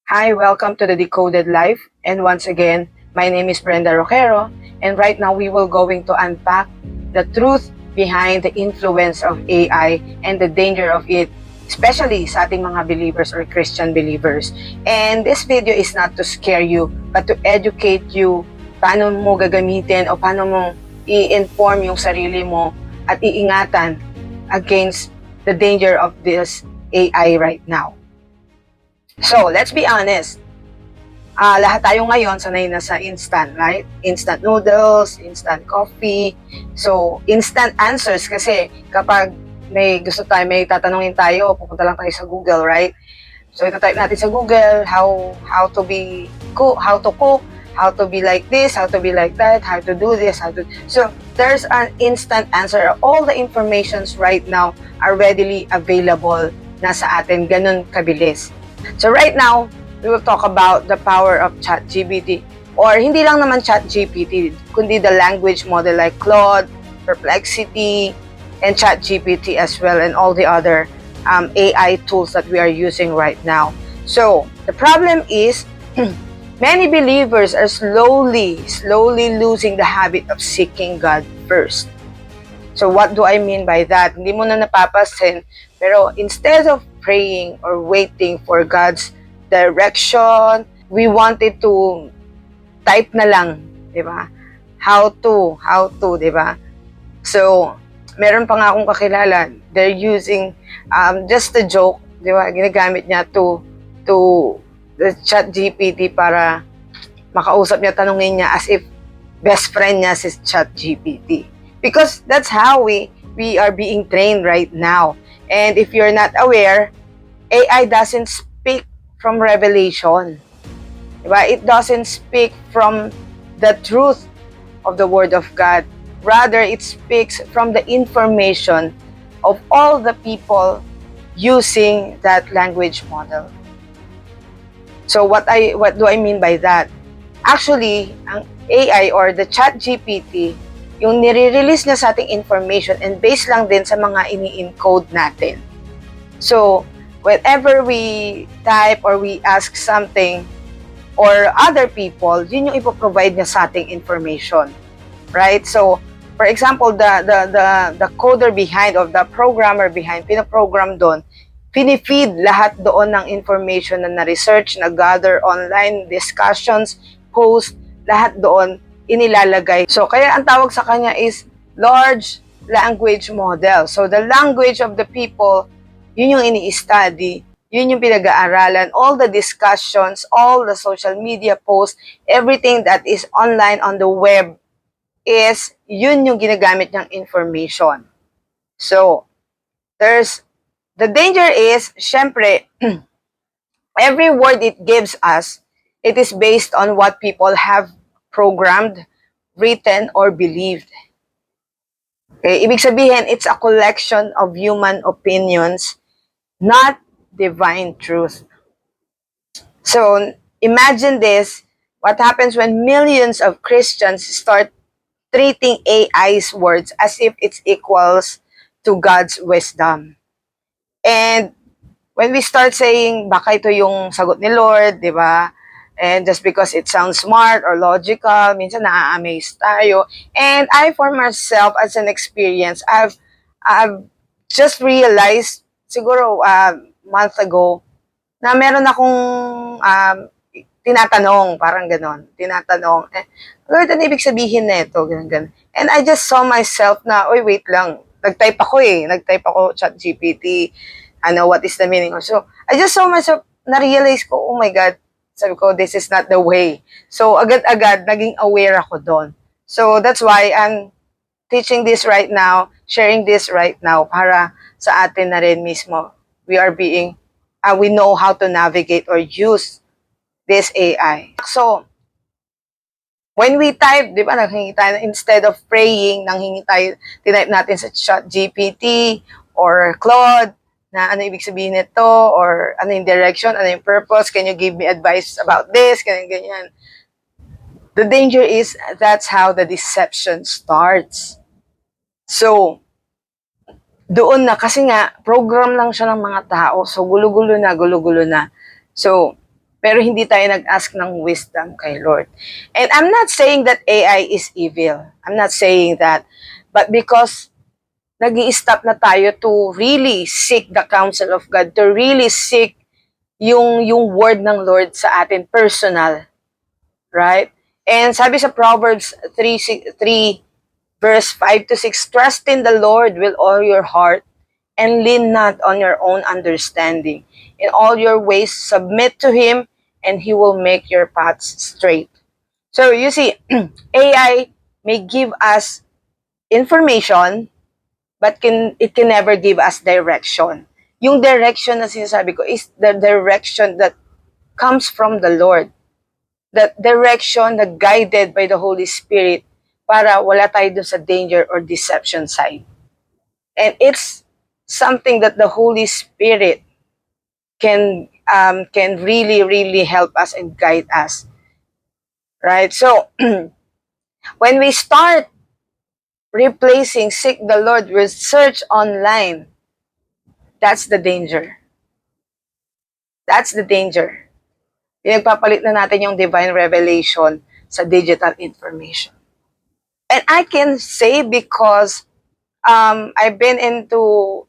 Hi, welcome to the Decoded Life. And once again, my name is Brenda Roquero. And right now we will going to unpack the truth behind the influence of AI and the danger of it, especially sa ating mga believers or Christian believers. And this video is not to scare you, but to educate you paano mo gagamitin o paano mo i-inform yung sarili mo at iingatan against the danger of this AI right now. So, let's be honest. Lahat tayo ngayon sanay na sa instant, right? Instant noodles, instant coffee. So, instant answers kasi kapag may gusto tayo, may tatanungin tayo, pupunta lang tayo sa Google, right? So, ito-type natin sa Google, how to cook, how to be like this, how to be like that, how to do this, So, there's an instant answer. All the informations right now are readily available na sa atin, ganun kabilis. So right now, we will talk about the power of ChatGPT. Or hindi lang naman ChatGPT, kundi the language model like Claude, Perplexity, and ChatGPT as well, and all the other AI tools that we are using right now. So the problem is, many believers are slowly losing the habit of seeking God first. So what do I mean by that? Hindi mo na napapasin, pero instead of praying or waiting for God's direction, we wanted to type na lang, di ba? How to, di ba? So, meron pa nga akong kakilala, they're using just a joke, di ba? Ginagamit niya to the ChatGPT para makausap niya, tanungin niya as if best friend niya si ChatGPT. Because that's how we are being trained right now. And if you're not aware, AI doesn't speak from revelation. Diba? It doesn't speak from the truth of the Word of God. Rather, it speaks from the information of all the people using that language model. So what do I mean by that? Actually, ang AI or the ChatGPT, yung nire-release niya sa ating information and based lang din sa mga ini-encode natin. So, whenever we type or we ask something or other people, yun yung ipoprovide niya sa ating information. Right? So, for example, the coder behind or the programmer behind, pinaprogram doon, pinifeed lahat doon ng information na na-research, na-gather online, discussions, post, lahat doon inilalagay. So, kaya ang tawag sa kanya is large language model. So, the language of the people, yun yung ini-study, yun yung pinag-aaralan, all the discussions, all the social media posts, everything that is online on the web is, yun yung ginagamit niyang information. So, the danger is, syempre, every word it gives us, it is based on what people have programmed, written, or believed. Okay? Ibig sabihin, it's a collection of human opinions, not divine truth. So, imagine this, what happens when millions of Christians start treating AI's words as if it's equals to God's wisdom. And when we start saying, baka ito yung sagot ni Lord, di ba? And just because it sounds smart or logical, minsan na-amaze tayo. And I, for myself, as an experience, I've just realized, siguro month ago, na meron akong tinatanong, parang ganon. Tinatanong, Lord, ano ibig sabihin na ito? Ganun. And I just saw myself na, oy, wait lang. Nag-type ako, ChatGPT, what is the meaning? So, I just saw myself, na-realize ko, oh my God, sabi ko, this is not the way. So, agad-agad, naging aware ako doon. So, that's why I'm teaching this right now, sharing this right now, para sa atin na rin mismo, we know how to navigate or use this AI. So, when we type, di ba, nanghingi tayo, instead of praying, tinype natin sa ChatGPT or Claude, na ano ibig sabihin nito, or ano yung direction, ano yung purpose, can you give me advice about this, ganyan. The danger is, that's how the deception starts. So, doon na, kasi nga, program lang siya ng mga tao, so gulo-gulo na. So, Pero hindi tayo nag-ask ng wisdom kay Lord. And I'm not saying that AI is evil. I'm not saying that. But because nag-i-stop na tayo to really seek the counsel of God, to really seek yung word ng Lord sa atin personal, right? And sabi sa Proverbs 3 verse 5 to 6, trust in the Lord with all your heart and lean not on your own understanding. In all your ways submit to him and he will make your paths straight. So you see, AI may give us information, but it can never give us direction. Yung direction na sinasabi ko is the direction that comes from the Lord. That direction na guided by the Holy Spirit para wala tayo dun sa danger or deception side. And it's something that the Holy Spirit can really, really help us and guide us. Right? So, when we start replacing seek the Lord with search online, that's the danger. That's the danger. Pinagpapalit na natin yung divine revelation sa digital information. And I can say because I've been into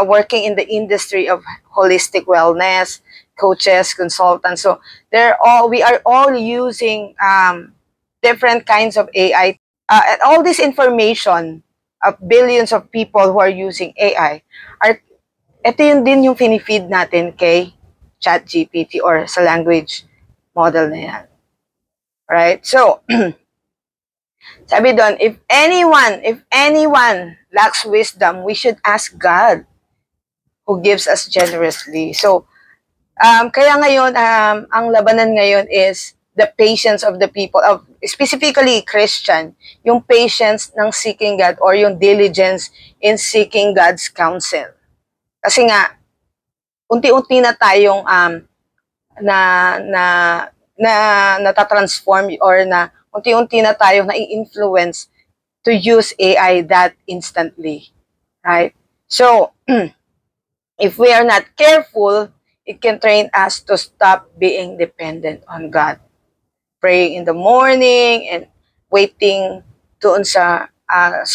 working in the industry of holistic wellness, coaches, consultants. So we are all using different kinds of AI. And all this information of billions of people who are using AI ito yun din yung finifeed natin kay ChatGPT or sa language model na yan. Right? So, sabi doon, if anyone lacks wisdom, we should ask God who gives us generously. So, kaya ngayon, ang labanan ngayon is the patience of the people, of specifically Christian, yung patience ng seeking God or yung diligence in seeking God's counsel. Kasi nga, unti-unti na tayong natatransform or na unti-unti na tayong na-influence to use AI that instantly. Right? So, if we are not careful, it can train us to stop being dependent on God. Praying in the morning and waiting doon sa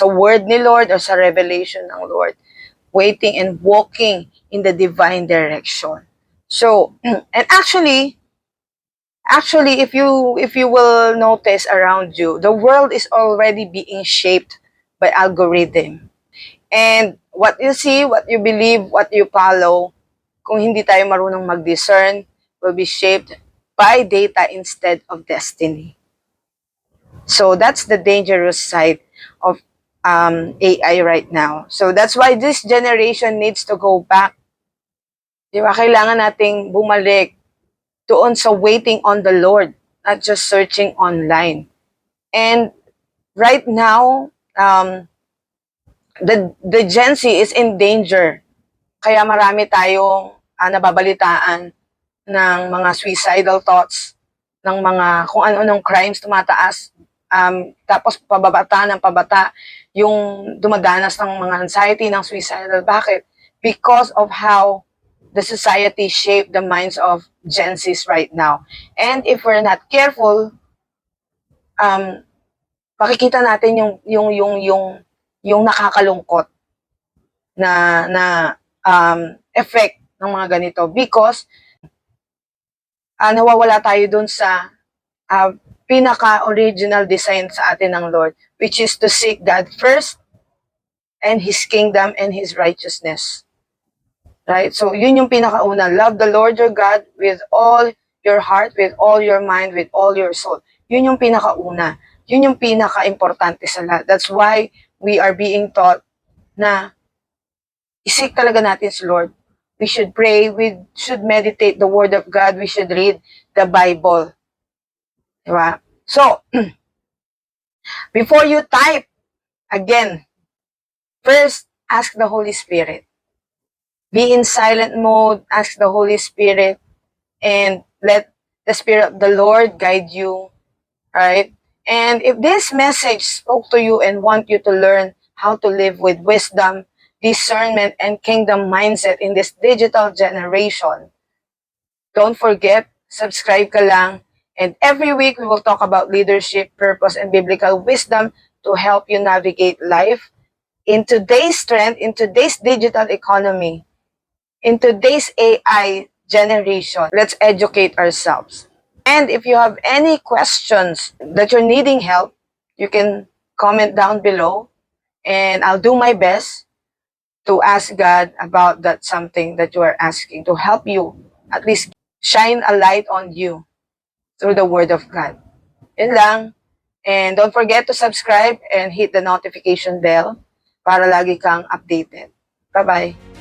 word ni Lord or sa revelation ng Lord. Waiting and walking in the divine direction. So, and actually, if you will notice around you, the world is already being shaped by algorithm. And what you see, what you believe, what you follow, kung hindi tayo marunong mag-discern, will be shaped by data instead of destiny. So that's the dangerous side of AI right now. So that's why this generation needs to go back. Di ba? Kailangan nating bumalik doon sa waiting on the Lord, not just searching online. And right now, the Gen Z is in danger. Kaya marami tayong nababalitaan ng mga suicidal thoughts, ng mga kung ano-anong crimes tumataas. Tapos pababata ng pabata yung dumadanas ng mga anxiety, ng suicidal. Bakit? Because of how the society shaped the minds of Gen Zs right now. And if we're not careful, makikita natin yung nakakalungkot na effect ng mga ganito because nawawala tayo dun sa pinaka-original design sa atin ng Lord, which is to seek God first and His kingdom and His righteousness. Right? So, yun yung pinakauna. Love the Lord your God with all your heart, with all your mind, with all your soul. Yun yung pinakauna. Yun yung pinaka-importante sa lahat. That's why we are being taught na isik talaga natin si Lord. We should pray, we should meditate the Word of God, we should read the Bible. Diba? So, before you type, again, first, ask the Holy Spirit. Be in silent mode, ask the Holy Spirit, and let the Spirit of the Lord guide you, right? And if this message spoke to you and want you to learn how to live with wisdom, discernment, and kingdom mindset in this digital generation, don't forget, subscribe ka lang. And every week, we will talk about leadership, purpose, and biblical wisdom to help you navigate life in today's trend, in today's digital economy, in today's AI generation. Let's educate ourselves. And if you have any questions that you're needing help, you can comment down below, and I'll do my best to ask God about that something that you are asking, to help you at least shine a light on you through the Word of God. Yun lang. And don't forget to subscribe and hit the notification bell para lagi kang updated. Bye-bye.